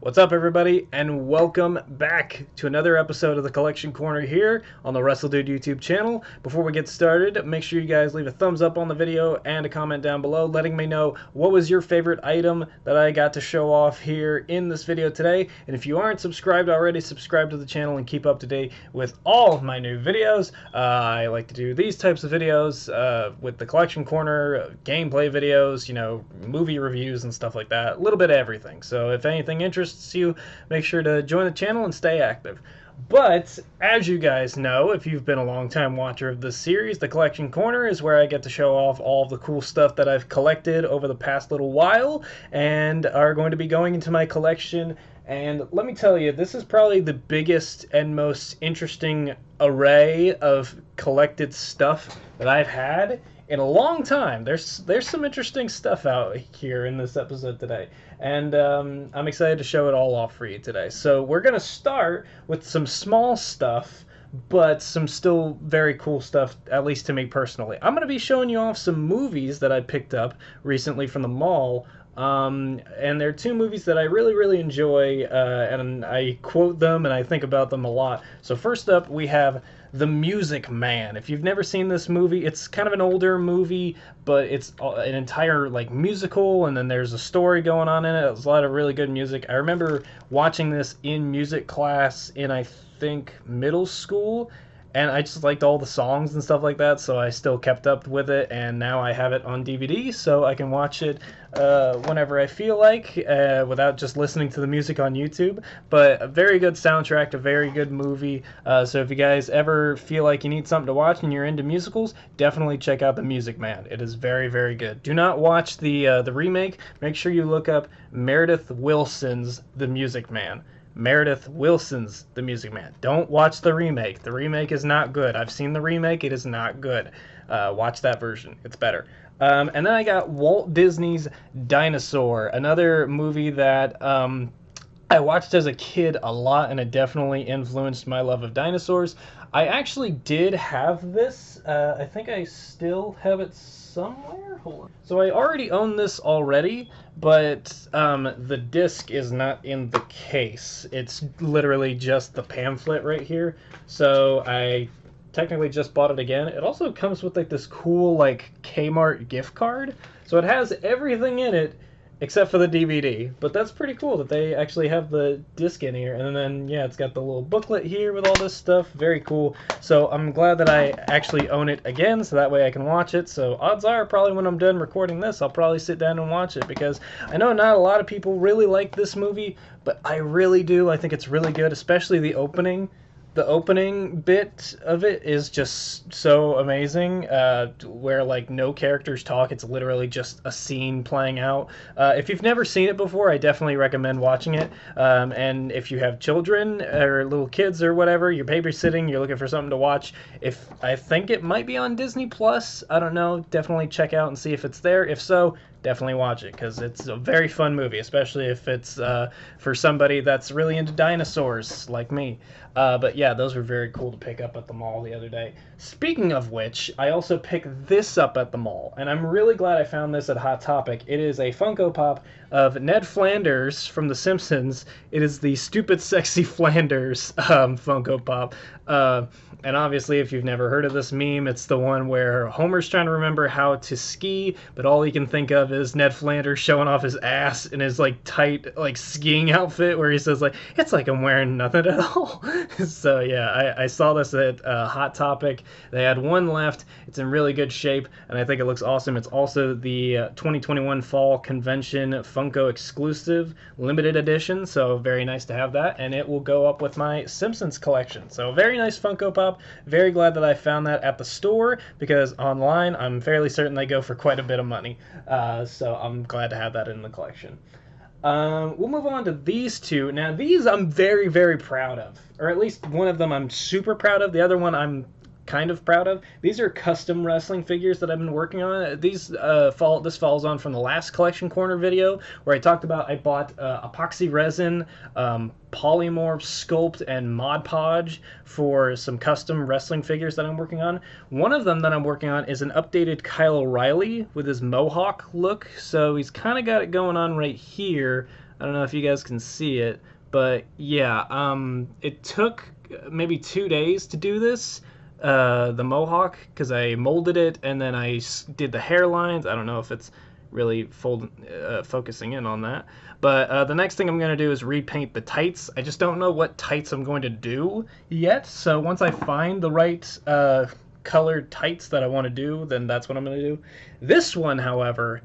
What's up, everybody, and welcome back to another episode of the Collection Corner here on the WRESTLEDUDE YouTube channel. Before we get started, make sure you guys leave a thumbs up on the video and a comment down below letting me know what was your favorite item that I got to show off here in this video today. And if you aren't subscribed already, subscribe to the channel and keep up to date with all of my new videos. I like to do these types of videos with the Collection Corner, gameplay videos, you know, movie reviews and stuff like that. A little bit of everything. So if anything interests you, make sure to join the channel and stay active. But as you guys know, if you've been a long time watcher of this series, the Collection Corner is where I get to show off all of the cool stuff that I've collected over the past little while and are going to be going into my collection. And let me tell you, this is probably the biggest and most interesting array of collected stuff that I've had in a long time. There's some interesting stuff out here in this episode today, and I'm excited to show it all off for you today. So we're gonna start with some small stuff, but some still very cool stuff, at least to me personally. I'm gonna be showing you off some movies that I picked up recently from the mall. And they're two movies that I really enjoy, and I quote them and I think about them a lot. So first up, we have The Music Man. If you've never seen this movie, it's kind of an older movie, but it's an entire like musical, and then there's a story going on in it. There's a lot of really good music. I remember watching this in music class in, I think, middle school, and I just liked all the songs and stuff like that, so I still kept up with it, and now I have it on DVD, so I can watch it whenever I feel like, without just listening to the music on YouTube. But a very good soundtrack, a very good movie, so if you guys ever feel like you need something to watch and you're into musicals, definitely check out The Music Man. It is very good. Do not watch the remake. Make sure you look up Meredith Willson's The Music Man. Meredith Willson's The Music Man. Don't watch the remake. The remake is not good. I've seen the remake. It is not good. Watch that version. It's better. And then I got Walt Disney's Dinosaur, another movie that I watched as a kid a lot, and it definitely influenced my love of dinosaurs. I actually did have this. I think I still have it somewhere. Hold on. So I already own this already, but the disc is not in the case. It's literally just the pamphlet right here. So I technically just bought it again. It also comes with like this cool like Kmart gift card. So it has everything in it except for the DVD, but that's pretty cool that they actually have the disc in here. And then yeah, it's got the little booklet here with all this stuff. Very cool. So I'm glad that I actually own it again, so that way I can watch it. So odds are probably when I'm done recording this, I'll probably sit down and watch it, because I know not a lot of people really like this movie, but I really do. I think it's really good, especially the opening. The opening bit of it is just so amazing, where like no characters talk. It's literally just a scene playing out. If you've never seen it before, I definitely recommend watching it. And if you have children or little kids or whatever, you're babysitting, you're looking for something to watch, I think it might be on Disney Plus. I don't know. Definitely check out and see if it's there. If so, definitely watch it, because it's a very fun movie, especially if it's for somebody that's really into dinosaurs like me. But yeah, those were very cool to pick up at the mall the other day. Speaking of which, I also picked this up at the mall, and I'm really glad I found this at Hot Topic. It is a Funko Pop of Ned Flanders from The Simpsons. It is the Stupid Sexy Flanders Funko Pop. And obviously, if you've never heard of this meme, it's the one where Homer's trying to remember how to ski, but all he can think of is Ned Flanders showing off his ass in his like tight like skiing outfit, where he says like, "It's like I'm wearing nothing at all." So yeah, I saw this at Hot Topic. They had one left. It's in really good shape, and I think it looks awesome. It's also the 2021 Fall Convention Funko exclusive limited edition, so very nice to have that, and it will go up with my Simpsons collection. So very nice Funko Pop. Very glad that I found that at the store, because online I'm fairly certain they go for quite a bit of money. So I'm glad to have that in the collection. We'll move on to these two. Now these I'm very proud of, or at least one of them I'm super proud of. The other one I'm kind of proud of. These are custom wrestling figures that I've been working on. These this falls on from the last Collection Corner video, where I talked about I bought epoxy resin, polymorph, sculpt, and Mod Podge for some custom wrestling figures that I'm working on. One of them that I'm working on is an updated Kyle O'Reilly with his mohawk look. So he's kind of got it going on right here. I don't know if you guys can see it, but yeah, it took maybe 2 days to do this, the mohawk, because I molded it and then I did the hairlines. I don't know if it's really focusing in on that. But the next thing I'm going to do is repaint the tights. I just don't know what tights I'm going to do yet. So once I find the right colored tights that I want to do, then that's what I'm going to do. This one, however,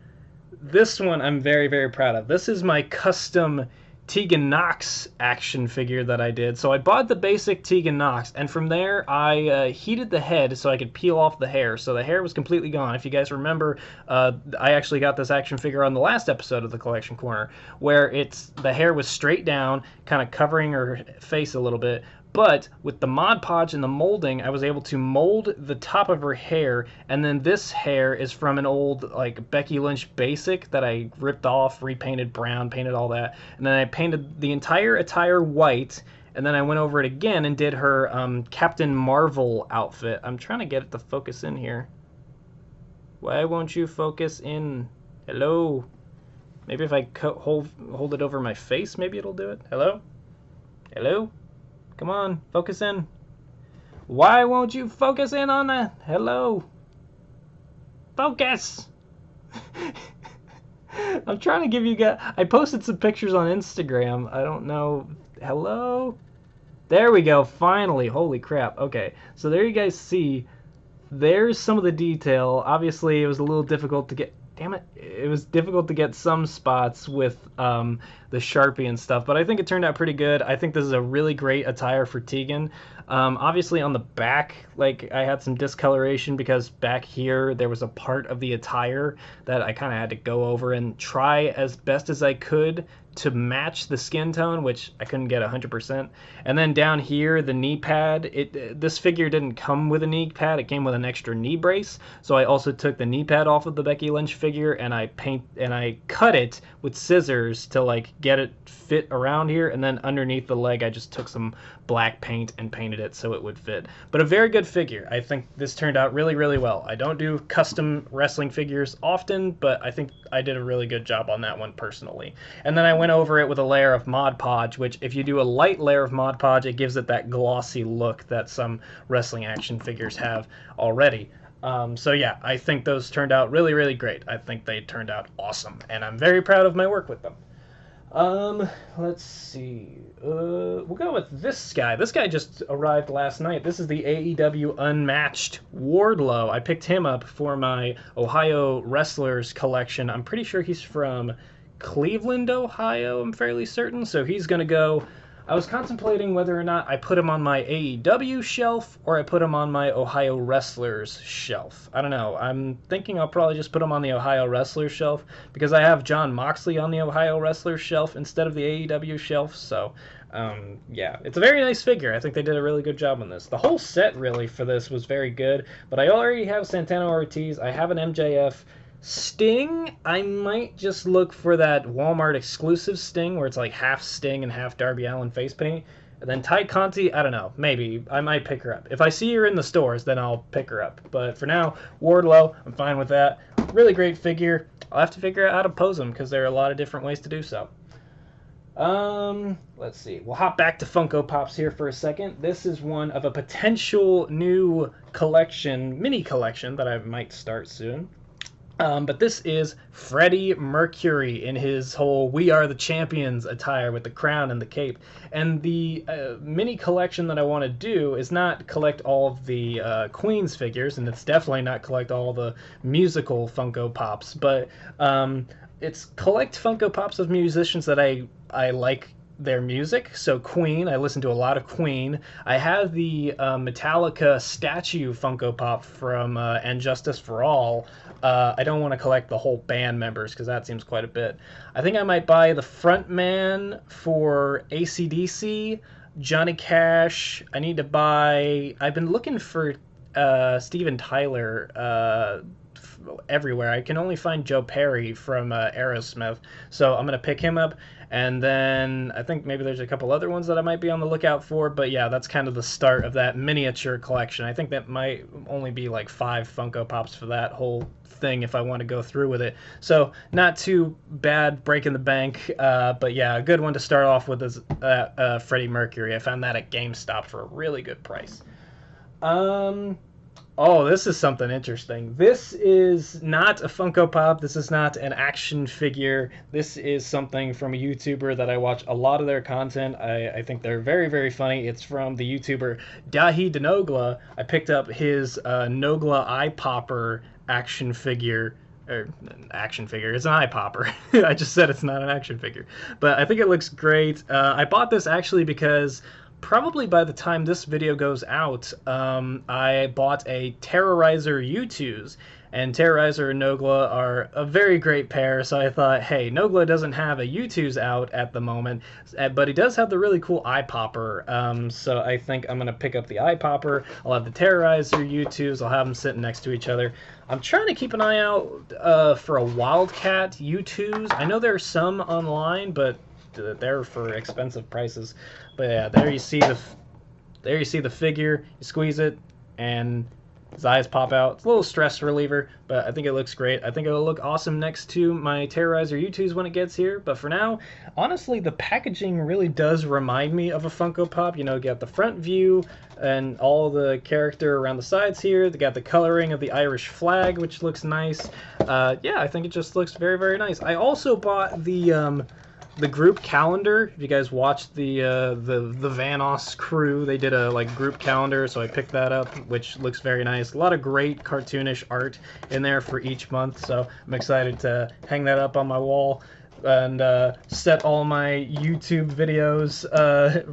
this one I'm very, very proud of. This is my custom Tegan Nox action figure that I did. So I bought the basic Tegan Nox, and from there I heated the head so I could peel off the hair. So the hair was completely gone. If you guys remember, I actually got this action figure on the last episode of the Collection Corner, where the hair was straight down, kind of covering her face a little bit. But with the Mod Podge and the molding, I was able to mold the top of her hair, and then this hair is from an old like Becky Lynch basic that I ripped off, repainted brown, painted all that, and then I painted the entire attire white, and then I went over it again and did her Captain Marvel outfit. I'm trying to get it to focus in here. Why won't you focus in? Hello? Maybe if I hold it over my face, maybe it'll do it. Hello? Hello? Come on, focus in. Why won't you focus in on that? Hello? Focus! I'm trying to give you guys... I posted some pictures on Instagram. I don't know... Hello? There we go, finally. Holy crap. Okay, so there you guys see. There's some of the detail. Obviously, it was a little difficult to get... Damn it. It was difficult to get some spots with the Sharpie and stuff, but I think it turned out pretty good. I think this is a really great attire for Tegan. Obviously on the back, like, I had some discoloration because back here there was a part of the attire that I kind of had to go over and try as best as I could to match the skin tone, which I couldn't get 100%. And then down here, the knee pad, this figure didn't come with a knee pad, it came with an extra knee brace. So I also took the knee pad off of the Becky Lynch figure and I cut it with scissors to like get it fit around here, and then underneath the leg I just took some black paint and painted it so it would fit. But a very good figure. I think this turned out really, really well. I don't do custom wrestling figures often, but I think I did a really good job on that one personally. And then I went over it with a layer of Mod Podge, which if you do a light layer of Mod Podge, it gives it that glossy look that some wrestling action figures have already. So yeah, I think those turned out really, really great. I think they turned out awesome, and I'm very proud of my work with them. Let's see. We'll go with this guy. This guy just arrived last night. This is the AEW Unmatched Wardlow. I picked him up for my Ohio Wrestlers collection. I'm pretty sure he's from Cleveland, Ohio, I'm fairly certain. So he's going to go... I was contemplating whether or not I put him on my AEW shelf or I put him on my Ohio Wrestlers shelf. I don't know. I'm thinking I'll probably just put him on the Ohio Wrestlers shelf because I have John Moxley on the Ohio Wrestlers shelf instead of the AEW shelf. So, yeah, it's a very nice figure. I think they did a really good job on this. The whole set, really, for this was very good. But I already have Santana Ortiz. I have an MJF. Sting, I might just look for that Walmart exclusive Sting where it's like half Sting and half Darby Allin face paint. And then Ty Conti, I don't know, maybe. I might pick her up. If I see her in the stores, then I'll pick her up. But for now, Wardlow, I'm fine with that. Really great figure. I'll have to figure out how to pose him because there are a lot of different ways to do so. Let's see. We'll hop back to Funko Pops here for a second. This is one of a potential new collection, mini collection that I might start soon. But this is Freddy Mercury in his whole We Are the Champions attire with the crown and the cape. And the mini collection that I want to do is not collect all of the Queen's figures, and it's definitely not collect all the musical Funko Pops, but it's collect Funko Pops of musicians that I like their music. So Queen, I listen to a lot of Queen. I have the Metallica statue Funko Pop from And Justice for All. I don't want to collect the whole band members because that seems quite a bit. I think I might buy the front man for AC/DC, Johnny Cash. I need to buy... I've been looking for Steven Tyler everywhere. I can only find Joe Perry from Aerosmith, so I'm going to pick him up. And then I think maybe there's a couple other ones that I might be on the lookout for. But yeah, that's kind of the start of that miniature collection. I think that might only be like 5 Funko Pops for that whole thing if I want to go through with it. So not too bad breaking the bank. But yeah, a good one to start off with is Freddy Mercury. I found that at GameStop for a really good price. Oh, this is something interesting. This is not a Funko Pop. This is not an action figure. This is something from a YouTuber that I watch a lot of their content. I think they're very, very funny. It's from the YouTuber Dahi Denogla. I picked up his Nogla Eye Popper action figure. Action figure. It's an eye popper. I just said it's not an action figure. But I think it looks great. I bought this actually because probably by the time this video goes out, I bought a Terrorizer U2s, and Terrorizer and Nogla are a very great pair, so I thought, hey, Nogla doesn't have a U2s out at the moment, but he does have the really cool eye popper, so I think I'm going to pick up the eye popper. I'll have the Terrorizer U2s, I'll have them sitting next to each other. I'm trying to keep an eye out for a Wildcat U2s. I know there are some online, but they're for expensive prices. But yeah, there you see the figure. You squeeze it and his eyes pop out. It's a little stress reliever, but I think it looks great. I think it'll look awesome next to my Terrorizer U2s when it gets here. But for now, honestly, the packaging really does remind me of a Funko Pop. You know, you got the front view and all the character around the sides here. They got the coloring of the Irish flag, which looks nice. Yeah, I think it just looks very, very nice. I also bought the group calendar. If you guys watched the Vanoss crew, they did a group calendar, so I picked that up, which looks very nice. A lot of great cartoonish art in there for each month, so I'm excited to hang that up on my wall and set all my YouTube videos,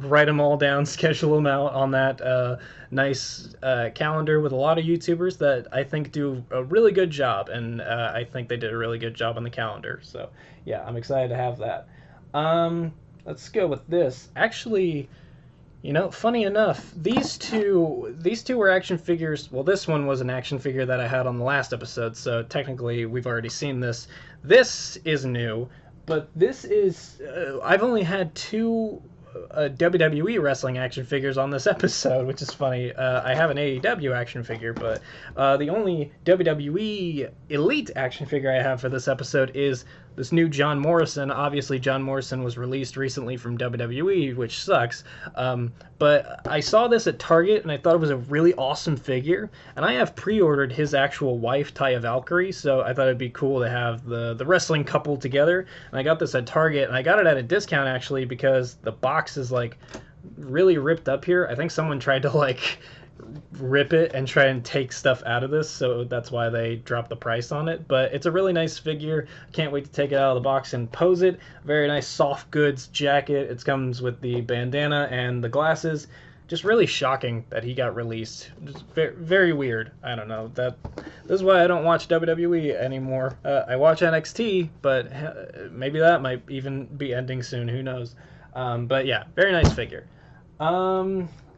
write them all down, schedule them out on that nice calendar with a lot of YouTubers that I think do a really good job, and I think they did a really good job on the calendar. So yeah, I'm excited to have that. Let's go with this. Actually, you know, funny enough, these two were action figures. Well, this one was an action figure that I had on the last episode, so technically we've already seen this. This is new, but this is I've only had 2 WWE wrestling action figures on this episode, which is funny. I have an AEW action figure, but the only WWE Elite action figure I have for this episode is this new John Morrison. Obviously, John Morrison was released recently from WWE, which sucks. But I saw this at Target, and I thought it was a really awesome figure. And I have pre-ordered his actual wife, Taya Valkyrie, so I thought it'd be cool to have the wrestling couple together. And I got this at Target, and I got it at a discount, actually, because the box is, really ripped up here. I think someone tried to, rip it and try and take stuff out of this, so that's why they dropped the price on it. But it's a really nice figure. Can't wait to take it out of the box and pose it. Very nice soft goods jacket. It comes with the bandana and the glasses. Just really shocking that he got released. Just very, very weird. I don't know. This is why I don't watch WWE anymore. I watch NXT, but maybe that might even be ending soon. Who knows? But yeah, very nice figure.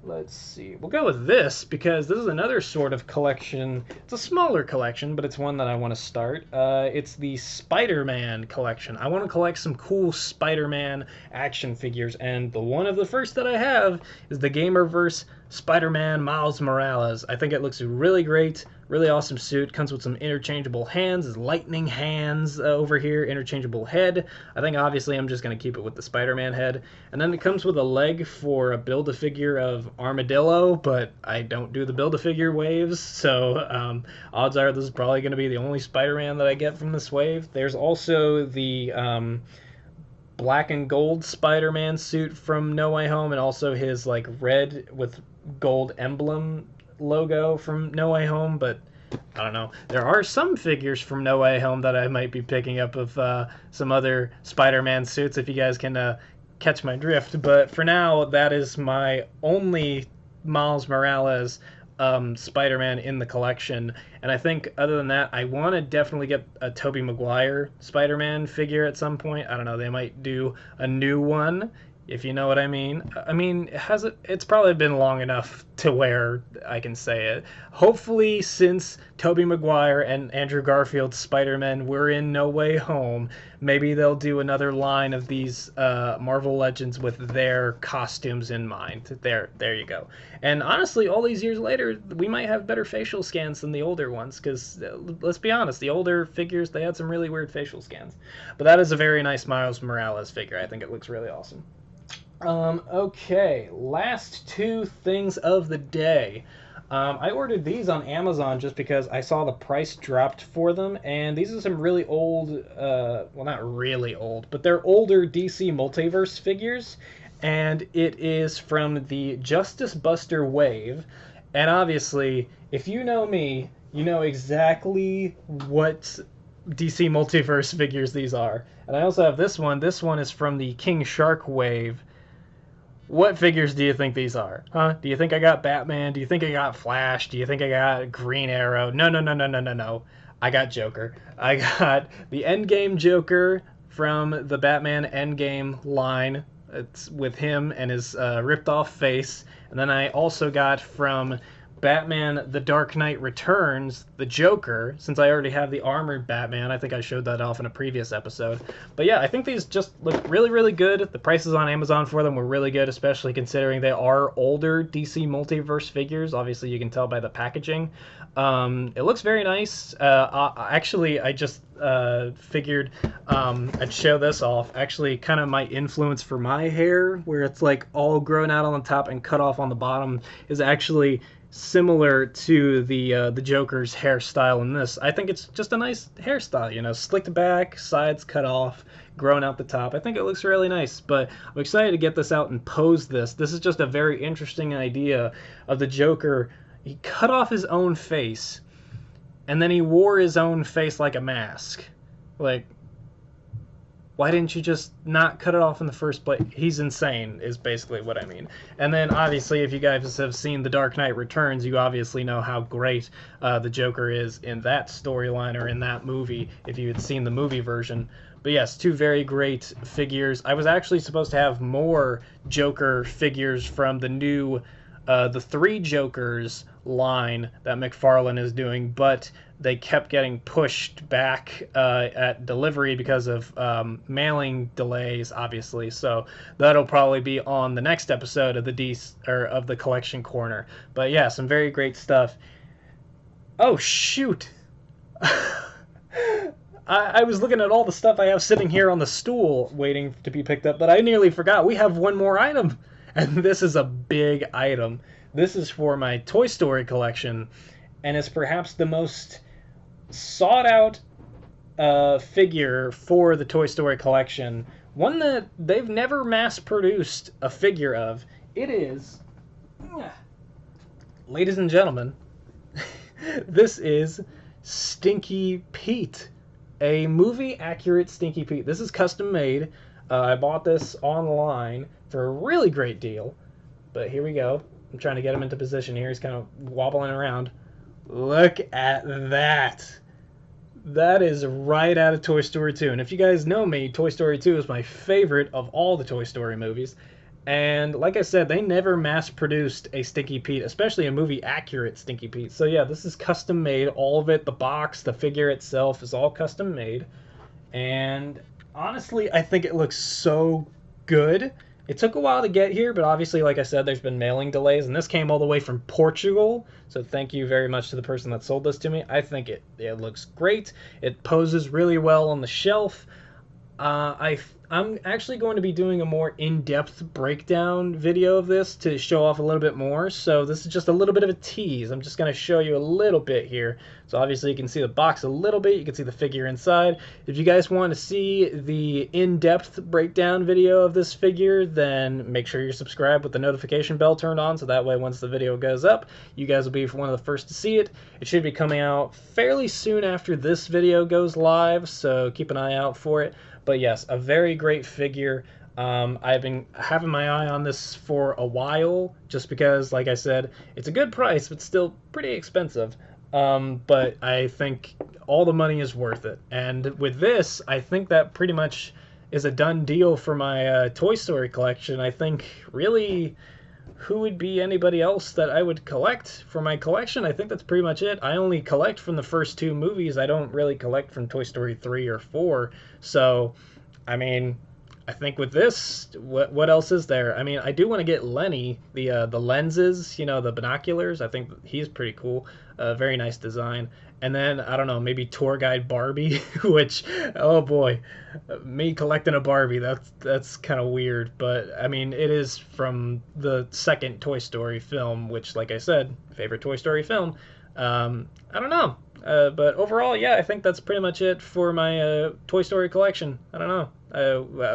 Let's see. We'll go with this because this is another sort of collection. It's a smaller collection, but it's one that I want to start. It's the Spider-Man collection. I want to collect some cool Spider-Man action figures, and one of the first that I have is the Gamerverse Spider-Man Miles Morales. I think it looks really great. Really awesome suit. Comes with some interchangeable hands. His lightning hands over here. Interchangeable head. I think obviously I'm just going to keep it with the Spider-Man head. And then it comes with a leg for a Build-A-Figure of Armadillo, but I don't do the Build-A-Figure waves, so odds are this is probably going to be the only Spider-Man that I get from this wave. There's also the black and gold Spider-Man suit from No Way Home, and also his red with gold emblem logo from No Way Home, but I don't know. There are some figures from No Way Home that I might be picking up of some other Spider-Man suits, if you guys can catch my drift. But for now, that is my only Miles Morales Spider-Man in the collection. And I think other than that, I want to definitely get a Tobey Maguire Spider-Man figure at some point. I don't know. They might do a new one if you know what I mean. I mean, it's probably been long enough to where I can say it. Hopefully, since Tobey Maguire and Andrew Garfield's Spider-Man were in No Way Home, maybe they'll do another line of these Marvel Legends with their costumes in mind. There you go. And honestly, all these years later, we might have better facial scans than the older ones, because let's be honest, the older figures, they had some really weird facial scans. But that is a very nice Miles Morales figure. I think it looks really awesome. Okay, last two things of the day. I ordered these on Amazon just because I saw the price dropped for them, and these are some really old, well, not really old, but they're older DC Multiverse figures, and it is from the Justice Buster wave, and obviously, if you know me, you know exactly what DC Multiverse figures these are. And I also have this one. This one is from the King Shark wave. What figures do you think these are? Huh? Do you think I got Batman? Do you think I got Flash? Do you think I got Green Arrow? No, no, no, no, no, no, no. I got Joker. I got the Endgame Joker from the Batman Endgame line. It's with him and his ripped off face. And then I also got from Batman The Dark Knight Returns, the Joker, since I already have the armored Batman. I think I showed that off in a previous episode. But yeah, I think these just look really, really good. The prices on Amazon for them were really good, especially considering they are older DC Multiverse figures. Obviously, you can tell by the packaging. It looks very nice. Actually, I just figured I'd show this off. Actually, kind of my influence for my hair, where it's like all grown out on the top and cut off on the bottom, is actually similar to the Joker's hairstyle in this. I think it's just a nice hairstyle, you know, slicked back, sides cut off, grown out the top. I think it looks really nice, but I'm excited to get this out and pose this. This is just a very interesting idea of the Joker. He cut off his own face, and then he wore his own face like a mask. Like, why didn't you just not cut it off in the first place? He's insane, is basically what I mean. And then, obviously, if you guys have seen The Dark Knight Returns, you obviously know how great the Joker is in that storyline or in that movie, if you had seen the movie version. But yes, two very great figures. I was actually supposed to have more Joker figures from the new the Three Jokers line that McFarlane is doing, but they kept getting pushed back at delivery because of mailing delays, obviously. So that'll probably be on the next episode of the Collection Corner. But yeah, some very great stuff. Oh shoot! I was looking at all the stuff I have sitting here on the stool waiting to be picked up, but I nearly forgot. We have one more item, and this is a big item. This is for my Toy Story collection, and it's perhaps the most sought-out figure for the Toy Story collection. One that they've never mass-produced a figure of. It is, ladies and gentlemen, this is Stinky Pete. A movie-accurate Stinky Pete. This is custom-made. I bought this online for a really great deal. But here we go. I'm trying to get him into position here. He's kind of wobbling around. Look at that. That is right out of Toy Story 2. And if you guys know me, Toy Story 2 is my favorite of all the Toy Story movies. And like I said, they never mass-produced a Stinky Pete, especially a movie-accurate Stinky Pete. So yeah, this is custom-made. All of it, the box, the figure itself is all custom-made. And honestly, I think it looks so good. It took a while to get here, but obviously, like I said, there's been mailing delays, and this came all the way from Portugal, so thank you very much to the person that sold this to me. I think it looks great. It poses really well on the shelf. I'm actually going to be doing a more in-depth breakdown video of this to show off a little bit more, so this is just a little bit of a tease. I'm just going to show you a little bit here. So obviously you can see the box a little bit, you can see the figure inside. If you guys want to see the in-depth breakdown video of this figure, then make sure you're subscribed with the notification bell turned on, so that way once the video goes up, you guys will be one of the first to see it. It should be coming out fairly soon after this video goes live, so keep an eye out for it. But yes, a very great figure. I've been having my eye on this for a while, just because, like I said, it's a good price, but still pretty expensive. But I think all the money is worth it. And with this, I think that pretty much is a done deal for my Toy Story collection. I think really who would be anybody else that I would collect for my collection? I think that's pretty much it. I only collect from the first two movies. I don't really collect from Toy Story 3 or 4. So, I mean, I think with this, what else is there? I mean, I do want to get Lenny, the lenses, you know, the binoculars. I think he's pretty cool. Very nice design. And then, I don't know, maybe tour guide Barbie, which, oh boy, me collecting a Barbie, that's kind of weird. But, I mean, it is from the second Toy Story film, which, like I said, favorite Toy Story film. I don't know. But overall, yeah, I think that's pretty much it for my Toy Story collection. I don't know.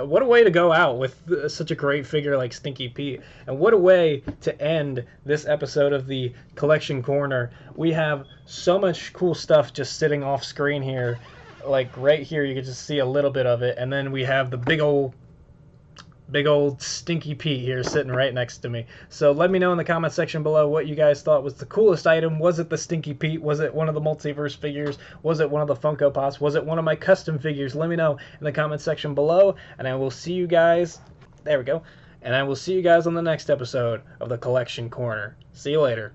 What a way to go out with such a great figure like Stinky Pete. And what a way to end this episode of the Collection Corner. We have so much cool stuff just sitting off screen here. Like right here, you can just see a little bit of it. And then we have the big old Stinky Pete here sitting right next to me. So let me know in the comment section below what you guys thought was the coolest item. Was it the Stinky Pete? Was it one of the Multiverse figures? Was it one of the Funko Pops? Was it one of my custom figures? Let me know in the comment section below, and I will see you guys, there we go, and I will see you guys on the next episode of the Collection Corner. See you later.